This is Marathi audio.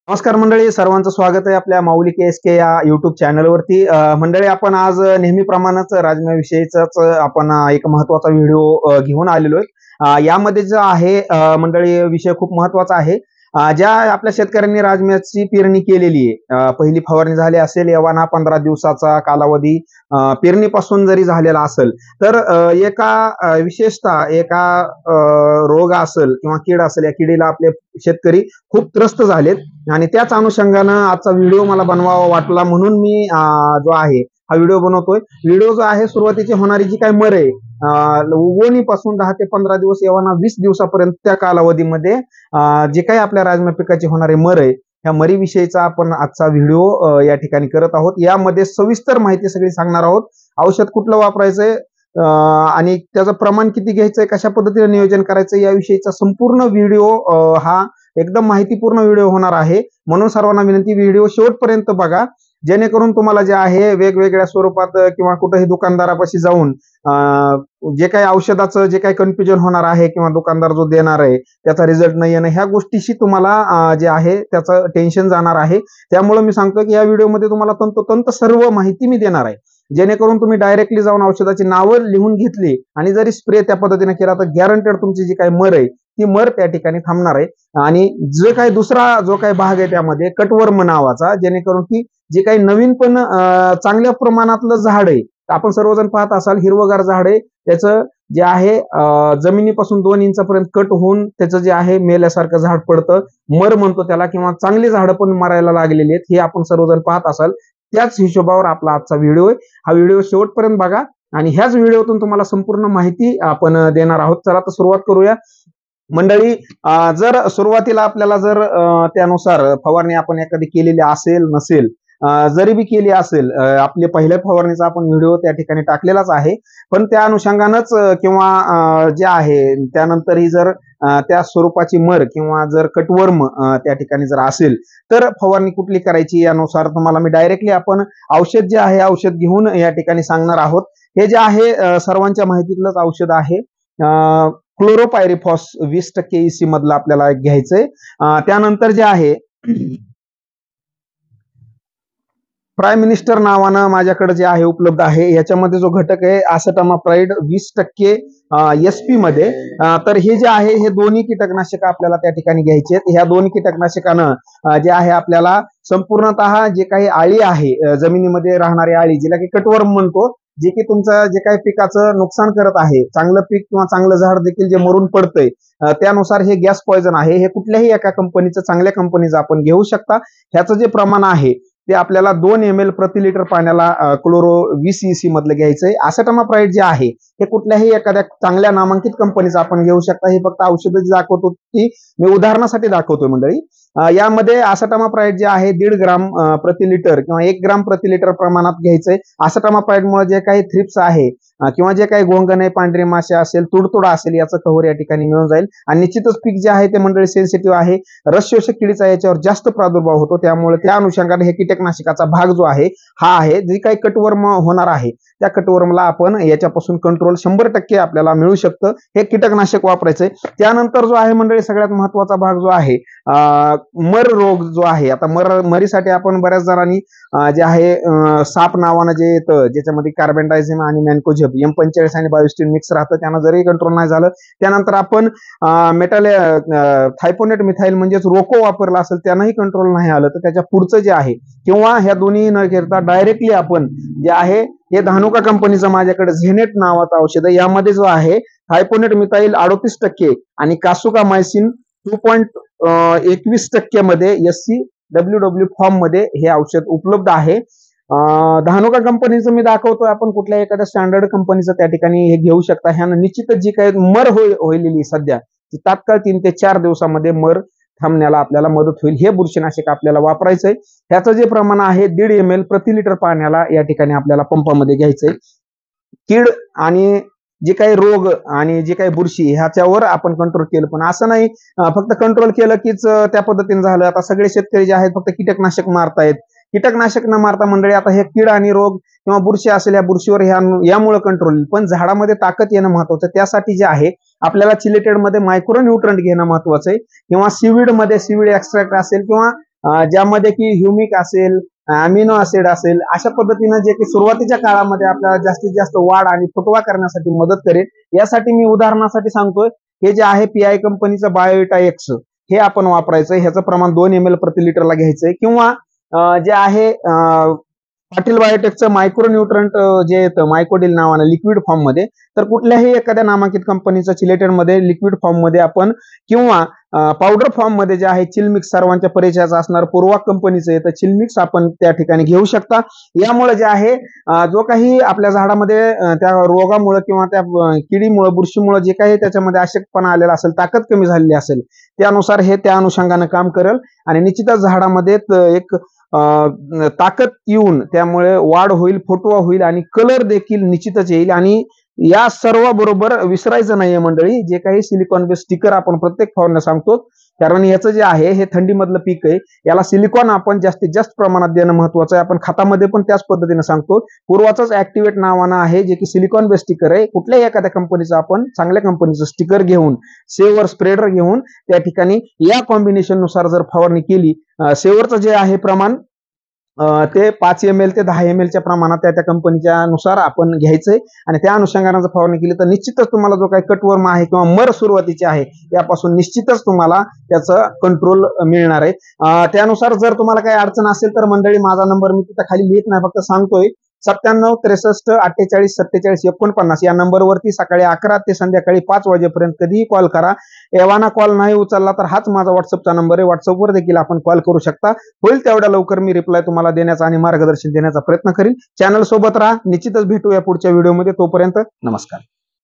नमस्कार मंडळी, सर्वांचं स्वागत आहे आपल्या माऊली KSK या युट्यूब चॅनलवरती. मंडळी, आपण आज नेहमीप्रमाणेच राजम्याविषयीचाच आपण एक महत्वाचा व्हिडिओ घेऊन आलेलो आहे. यामध्ये जो आहे मंडळी, विषय खूप महत्वाचा आहे. ज्या आपल्या शेतकऱ्यांनी राजम्याची पेरणी केलेली आहे, पहिली फवारणी झाली असेल, एव्हाना 15 दिवसाचा कालावधी पेरणीपासून जरी झालेला असेल, तर विशेषतः एका रोग असेल किंवा कीड असेल, या किडीला आपले शेतकरी खूप त्रस्त झालेत आणि त्याच अनुषंगानं आजचा व्हिडिओ मला बनवावा वाटला, म्हणून मी जो आहे हा व्हिडिओ बनवतोय. व्हिडिओ जो आहे, सुरुवातीची होणारी जी काही मर आहे, उगवणीपासून 10 ते 15 दिवस, एव्हाना 20 दिवसापर्यंत त्या कालावधीमध्ये जे काही आपल्या राजमा पिकाचे होणारे मर आहे, ह्या मरीविषयीचा आपण आजचा व्हिडिओ या ठिकाणी करत आहोत. यामध्ये सविस्तर माहिती सगळी सांगणार आहोत. औषध कुठलं वापरायचंय आणि त्याचं प्रमाण किती घ्यायचंय, कशा पद्धतीने नियोजन करायचं, याविषयीचा संपूर्ण व्हिडिओ हा एकदम माहितीपूर्ण व्हिडिओ होणार आहे. म्हणून सर्वांना विनंती, व्हिडिओ शेवटपर्यंत बघा, जेणेकरून तुम्हाला जे आहे वेगवेगळ्या स्वरूपात किंवा कुठेही दुकानदारापाशी जाऊन जे काही औषधाचं जे काही कन्फ्युजन होणार आहे किंवा दुकानदार जो देणार आहे त्याचा रिझल्ट नाही येणं, ह्या गोष्टीशी तुम्हाला जे आहे त्याचं टेन्शन जाणार आहे. त्यामुळे मी सांगतो की या व्हिडिओमध्ये तुम्हाला तंतोतंत सर्व माहिती मी देणार आहे, जेणेकरून तुम्ही डायरेक्टली जाऊन औषधाची नावं लिहून घेतली आणि जरी स्प्रे त्या पद्धतीने केला तर गॅरंटेड तुमची जी काही मर आहे ती मर त्या ठिकाणी थांबणार आहे. आणि जे काही दुसरा जो काही भाग आहे त्यामध्ये कटवर्म नावाचा, जेणेकरून की जे काही नवीन पण चांगल्या प्रमाणातलं झाड आहे, आपण सर्वजण पाहत असाल हिरवगार झाड आहे, त्याचं जे आहे जमिनीपासून 2 इंचापर्यंत कट होऊन त्याचं जे आहे मेल्यासारखं झाड पडतं, मर म्हणतो त्याला, किंवा चांगली झाडं पण मरायला लागलेली आहेत, हे आपण सर्वजण पाहत असाल. त्याच हिशोबावर आपला आजचा व्हिडिओ आहे. हा व्हिडिओ शेवटपर्यंत बघा आणि ह्याच व्हिडिओतून तुम्हाला संपूर्ण माहिती आपण देणार आहोत. चला तर सुरुवात करूया मंडळी. जर सुरुवातीला आपल्याला जर त्यानुसार फवारणी आपण एखादी केलेली असेल नसेल, जरी बी केली असेल, आपल्या पहिल्या फवारणीचा आपण व्हिडिओ त्या ठिकाणी टाकलेलाच आहे, पण त्या अनुषंगानंच किंवा जे आहे त्यानंतरही जर त्या स्वरूपाची मर किंवा जर कटवर्म त्या ठिकाणी जर असेल तर फवारणी कुठली करायची यानुसार तुम्हाला मी डायरेक्टली आपण औषध जे आहे औषध घेऊन या ठिकाणी सांगणार आहोत. हे जे आहे सर्वांच्या माहितीतलंच औषध आहे. क्लोरोपायरिफॉस 20% EC मधलं आपल्याला घ्यायचंय. त्यानंतर जे आहे प्राईम मिनिस्टर नावानं माझ्याकडे जे आहे उपलब्ध आहे, याच्यामध्ये जो घटक आहे आसेटामाप्राइड 20% SP मध्ये. तर हे जे आहे हे दोन्ही कीटकनाशक आपल्याला त्या ठिकाणी घ्यायचे आहेत. ह्या दोन्ही कीटकनाशकानं जे आहे आपल्याला संपूर्णतः जे काही आळी आहे, जमिनीमध्ये राहणारी आळी, जिला की कटवर्म म्हणतो, जे की तुमचं जे काही पिकाचं नुकसान करत आहे, चांगलं पीक किंवा चांगलं झाड देखील जे मरून पडतंय, त्यानुसार हे गॅस पॉइझन आहे. हे कुठल्याही एका कंपनीचं, चांगल्या कंपनीचं आपण घेऊ शकता. ह्याचं जे प्रमाण आहे ते आपल्याला 2 ml प्रति लिटर पाण्याला क्लोरो 20 EC मधलं घ्यायचंय. आसेटामाप्राइड जे आहे हे कुठल्याही एखाद्या चांगल्या नामांकित कंपनीचं आपण घेऊ शकता. हे फक्त औषधं जी दाखवतो ती मी उदाहरणासाठी दाखवतोय मंडळी. यामध्ये आसेटामाप्राइड जे आहे 1.5 ग्राम प्रति लिटर किंवा 1 ग्राम प्रति लिटर प्रमाणात घ्यायचंय. आसेटामाप्राइड मुळे जे काही थ्रिप्स आहे किंवा जे काही गोंगणे, पांढरे मासे असेल, तुडतुडा असेल, याचं कव्हर या ठिकाणी मिळून जाईल. आणि निश्चितच पीक जे आहे ते मंडळी सेन्सिटिव्ह आहे, रसशोषक किडीचा याच्यावर जास्त प्रादुर्भाव होतो, त्यामुळे त्या अनुषंगाने हे कीटकनाशकाचा भाग जो आहे हा आहे. जे काही कटवर्म होणार आहे त्या कटवर्मला आपण याच्यापासून कंट्रोल 100% आपल्याला मिळू शकतं. हे कीटकनाशक वापरायचंय. त्यानंतर जो आहे मंडळी सगळ्यात महत्वाचा भाग जो आहे मर रोग जो आहे. आता मरीसाठी आपण बऱ्याच जणांनी जे आहे साप नावानं जे येतं, ज्याच्यामध्ये कार्बेंडायझिम आणि मॅनकोझेब M45 आणि 22 मिक्स राहतं, त्यानं जरी कंट्रोल नाही झालं, त्यानंतर आपण थायपोनेट मिथाईल म्हणजेच रोको वापरला असेल, त्यानंही कंट्रोल नाही आलं, तर त्याच्या पुढचं जे आहे किंवा ह्या दोन्ही न घेता डायरेक्टली आपण जे आहे हे धानुका कंपनीचं माझ्याकडे झेनेट नावाचं औषध आहे. यामध्ये जो आहे थायपोनेट मिथाईल 38% आणि कासुकामायसिन 2.21% मध्ये SCWW फॉर्म मध्ये हे औषध उपलब्ध आहे. धानुका कंपनीचं मी दाखवतोय, आपण कुठल्या एखाद्या स्टँडर्ड कंपनीचं त्या ठिकाणी हे घेऊ शकता. ह्यानं निश्चितच जी काही मर होईलेली सध्या ती तात्काळ 3 ते 4 दिवसामध्ये मर थांबण्याला आपल्याला मदत होईल. हे बुरशीनाशक आपल्याला वापरायचंय. ह्याचं जे प्रमाण आहे 1.5 ml प्रति लिटर पाण्याला या ठिकाणी आपल्याला पंपामध्ये घ्यायचंय. कीड आणि जे काही रोग आणि जे काही बुरशी ह्याच्यावर आपण कंट्रोल केलं, पण असं नाही फक्त कंट्रोल केलं कीच त्या पद्धतीने झालं. आता सगळे शेतकरी जे आहेत फक्त कीटकनाशक मारतायत. कीटकनाशक न मारता मंडळी आता हे कीड आणि रोग किंवा बुरशी असेल, या बुरशीवर यामुळे कंट्रोल, पण झाडामध्ये ताकद येणं महत्वाचं. त्यासाठी जे आहे आपल्याला चिलेटेड मध्ये मायक्रो न्यूट्रंट घेणं महत्वाचं आहे, किंवा सीवीड मध्ये सीवीड एक्स्ट्रॅक्ट असेल किंवा ज्यामध्ये की ह्युमिक असेल, अमिनो ऍसिड असेल, अशा पद्धतीनं जे की सुरुवातीच्या काळामध्ये आपल्याला जास्तीत जास्त वाढ आणि फुटवा करण्यासाठी मदत करेल. यासाठी मी उदाहरणासाठी सांगतोय, हे जे आहे पीआय कंपनीचं बायोइटा एक्स हे आपण वापरायचं. ह्याचं प्रमाण 2 ml प्रति लिटरला घ्यायचंय. किंवा जे आहे पाटील बायोटेकचं मायक्रोन्यूट्रंट जे येतं मायकोडिल नावानं लिक्विड फॉर्म मध्ये, तर कुठल्याही एखाद्या नामांकित कंपनीचं चिलेटेड मध्ये लिक्विड फॉर्म मध्ये आपण किंवा पावडर फॉर्म मध्ये जे आहे चिलमिक्स सर्वांच्या परिचयाचं असणार पूर्वा कंपनीचं येतं चिलमिक्स आपण त्या ठिकाणी घेऊ शकता. यामुळे जे आहे जो काही आपल्या झाडामध्ये त्या रोगामुळे किंवा त्या किडीमुळे बुरशीमुळे जे काही त्याच्यामध्ये अशक्तपणा आलेला असेल, ताकद कमी झालेली असेल, त्यानुसार हे त्या अनुषंगाने काम करेल आणि निश्चितच झाडामध्ये एक ताकद येऊन त्यामुळे वाढ होईल, फुटवा होईल आणि कलर देखील निश्चितच येईल. आणि या सर्व बरोबर विसरायचं नाहीये मंडळी, जे काही सिलिकॉन बेस स्टिकर आपण प्रत्येक फवारण्या सांगतो, कारण याचं जे आहे हे थंडीमधलं पीक आहे, याला सिलिकॉन आपण जास्तीत जास्त प्रमाणात देणं महत्वाचं आहे. आपण खतामध्ये पण त्याच पद्धतीने सांगतो. पूर्वाचंच ऍक्टिव्हेट नावानं आहे जे की सिलिकॉन बेस स्टिकर आहे. कुठल्याही एखाद्या कंपनीचं आपण चांगल्या कंपनीचं स्टिकर घेऊन सेवर स्प्रेडर घेऊन त्या ठिकाणी या कॉम्बिनेशन नुसार जर फवारणी केली, सेवरचं जे आहे प्रमाण ते 5 ml ते 10 ml च्या प्रमाणात त्या कंपनीच्या नुसार आपण घ्यायचंय आणि त्या अनुषंगाने जर फवारणी केली तर निश्चितच तुम्हाला जो काही कटवर्म आहे किंवा मर सुरुवातीची आहे यापासून निश्चितच तुम्हाला त्याचं कंट्रोल मिळणार आहे. त्यानुसार जर तुम्हाला काही अडचण असेल तर मंडळी माझा नंबर मी तिथं खाली लिहित नाही, फक्त सांगतोय. 97 63 48 47 49 या नंबरवरती सकाळी 11 ते संध्याकाळी 5 वाजेपर्यंत कधीही कॉल करा. एव्हाना कॉल नाही उचलला तर हाच माझा व्हॉट्सअपचा नंबर आहे. व्हॉट्सअपवर देखील आपण कॉल करू शकता. होईल तेवढ्या लवकर मी रिप्लाय तुम्हाला देण्याचा आणि मार्गदर्शन देण्याचा प्रयत्न करीन. चॅनल सोबत राहा. निश्चितच भेटूया पुढच्या व्हिडिओमध्ये. तोपर्यंत नमस्कार.